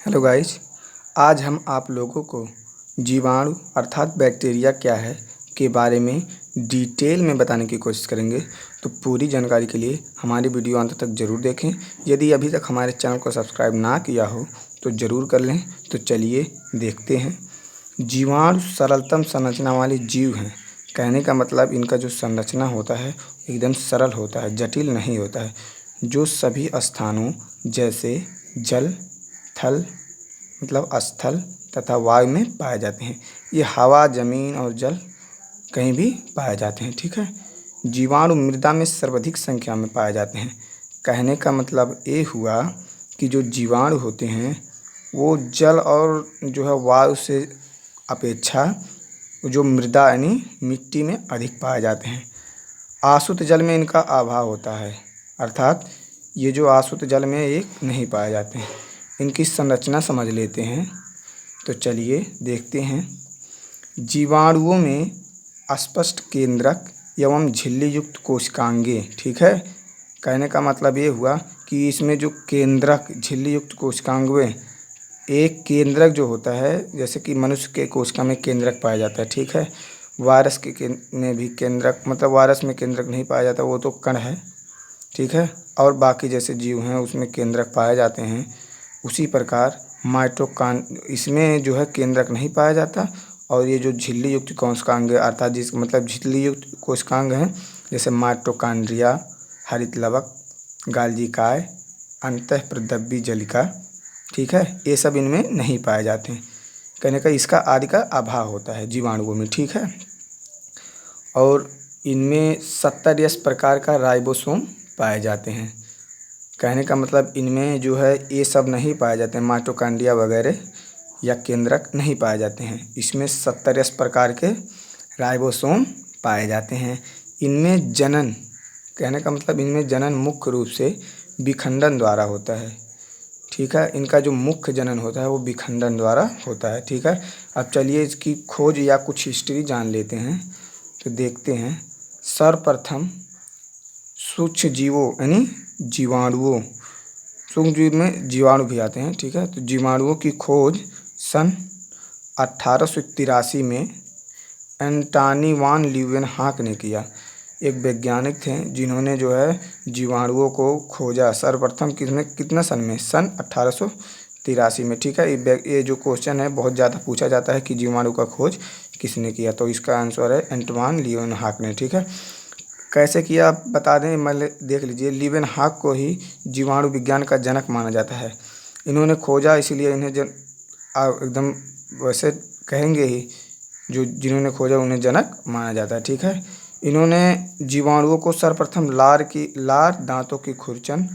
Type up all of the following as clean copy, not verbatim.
Hello guys. आज हम आप लोगों को जीवाणु अर्थात बैक्टीरिया क्या है के बारे में डिटेल में बताने की कोशिश करेंगे। तो पूरी जानकारी के लिए हमारी वीडियो अंत तक ज़रूर देखें। यदि अभी तक हमारे चैनल को सब्सक्राइब ना किया हो तो ज़रूर कर लें। तो चलिए देखते हैं। जीवाणु सरलतम संरचना वाले जीव हैं। कहने का मतलब इनका जो संरचना होता है एकदम सरल होता है, जटिल नहीं होता है, जो सभी स्थानों जैसे जल, थल मतलब स्थल तथा वायु में पाए जाते हैं। ये हवा, ज़मीन और जल कहीं भी पाए जाते हैं। ठीक है। जीवाणु मृदा में सर्वाधिक संख्या में पाए जाते हैं। कहने का मतलब ये हुआ कि जो जीवाणु होते हैं वो जल और जो है वायु से अपेक्षा जो मृदा यानी मिट्टी में अधिक पाए जाते हैं। आसुत जल में इनका अभाव होता है, अर्थात ये जो आसुत जल में ये नहीं पाए जाते हैं। इनकी संरचना समझ लेते हैं। तो चलिए देखते हैं। जीवाणुओं में स्पष्ट केंद्रक एवं झिल्ली युक्त कोशिकांगें। ठीक है। कहने का मतलब ये हुआ कि इसमें जो केंद्रक झिल्ली युक्त कोशिकांगें, एक केंद्रक जो होता है जैसे कि मनुष्य के कोशिका में केंद्रक पाया जाता है। ठीक है। वायरस में भी केंद्रक मतलब वायरस में केंद्रक नहीं पाया जाता, वो तो कण है। ठीक है। और बाकी जैसे जीव हैं उसमें केंद्रक पाए जाते हैं। उसी प्रकार इसमें जो है केंद्रक नहीं पाया जाता। और ये जो झिल्ली युक्त कोशिकांग अर्थात जिस मतलब झिल्ली युक्त कोशिकांग हैं जैसे माइटोकॉन्ड्रिया, हरित लवक, गाल्जी काय, अंतःप्रद्रव्य जलिका। ठीक है। ये सब इनमें नहीं पाए जाते हैं। कहने का इसका आदि का अभाव होता है जीवाणुओं में। ठीक है। और इनमें 70 प्रकार का राइबोसोम पाए जाते हैं। कहने का मतलब इनमें जो है ये सब नहीं पाए जाते हैं, माइटोकॉन्ड्रिया वगैरह या केंद्रक नहीं पाए जाते हैं। इसमें 70 प्रकार के राइबोसोम पाए जाते हैं। इनमें जनन, कहने का मतलब इनमें जनन मुख्य रूप से विखंडन द्वारा होता है। ठीक है। इनका जो मुख्य जनन होता है वो विखंडन द्वारा होता है। ठीक है। अब चलिए इसकी खोज या कुछ हिस्ट्री जान लेते हैं। तो देखते हैं। सर्वप्रथम सूक्ष्म जीवों यानी जीवाणुओं, सूक्ष्म जीव में जीवाणु भी आते हैं। ठीक है। तो जीवाणुओं की खोज सन 1883 में एंटनी वान लीeuwenhoek ने किया। एक वैज्ञानिक थे जिन्होंने जो है जीवाणुओं को खोजा सर्वप्रथम कितना सन में, सन 1883 में। ठीक है। ये जो क्वेश्चन है बहुत ज़्यादा पूछा जाता है कि जीवाणु का खोज किसने किया, तो इसका आंसर है एंटनी लीeuwenhoek ने। ठीक है। कैसे किया आप बता दें, मतलब देख लीजिए। लीeuwenhoek को ही जीवाणु विज्ञान का जनक माना जाता है। इन्होंने खोजा, इसीलिए इन्हें एकदम वैसे कहेंगे ही, जो जिन्होंने खोजा उन्हें जनक माना जाता है। ठीक है। इन्होंने जीवाणुओं को सर्वप्रथम लार, दांतों की खुरचन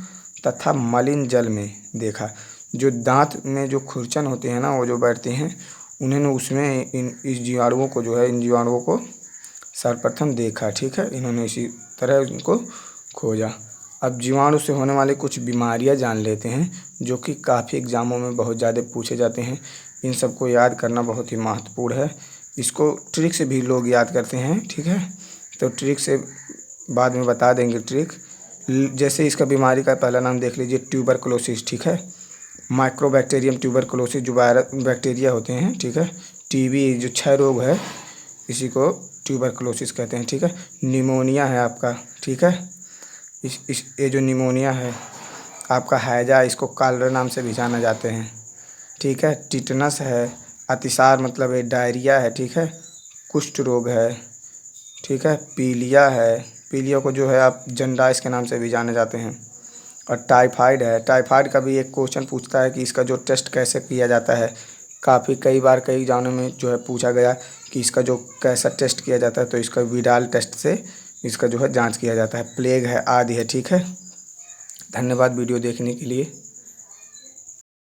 तथा मलिन जल में देखा। जो दांत में जो खुरचन होते हैं ना, वो जो बैठते हैं, उन्होंने उसमें इस जीवाणुओं को जो है इन जीवाणुओं को सर्वप्रथम देखा। ठीक है। इन्होंने इसी तरह इनको खोजा। अब जीवाणु से होने वाली कुछ बीमारियां जान लेते हैं जो कि काफ़ी एग्ज़ामों में बहुत ज़्यादा पूछे जाते हैं। इन सबको याद करना बहुत ही महत्वपूर्ण है। इसको ट्रिक से भी लोग याद करते हैं। ठीक है। तो ट्रिक से बाद में बता देंगे ट्रिक। जैसे इसका बीमारी का पहला नाम देख लीजिए, ट्यूबरकुलोसिस। ठीक है। माइक्रोबैक्टीरियम ट्यूबरकुलोसिस जो बैक्टीरिया होते हैं। ठीक है। टीबी जो क्षय रोग है इसी को ट्यूबरकुलोसिस कहते हैं। ठीक है। निमोनिया है आपका। ठीक है। ये जो निमोनिया है आपका हैजा, इसको कॉलरा नाम से भी जाना जाते हैं। ठीक है। टिटनस है, अतिसार मतलब ये डायरिया है। ठीक है। कुष्ठ रोग है। ठीक है। पीलिया है, पीलिया को जो है आप जन्डाइस के नाम से भी जाने जाते हैं। और टाइफाइड है। टाइफाइड का भी एक क्वेश्चन पूछता है कि इसका जो टेस्ट कैसे किया जाता है। कई बार कई एग्जामों में जो है पूछा गया कि इसका जो कैसा टेस्ट किया जाता है, तो इसका विडाल टेस्ट से इसका जो है जांच किया जाता है। प्लेग है, आदि है। ठीक है। धन्यवाद वीडियो देखने के लिए।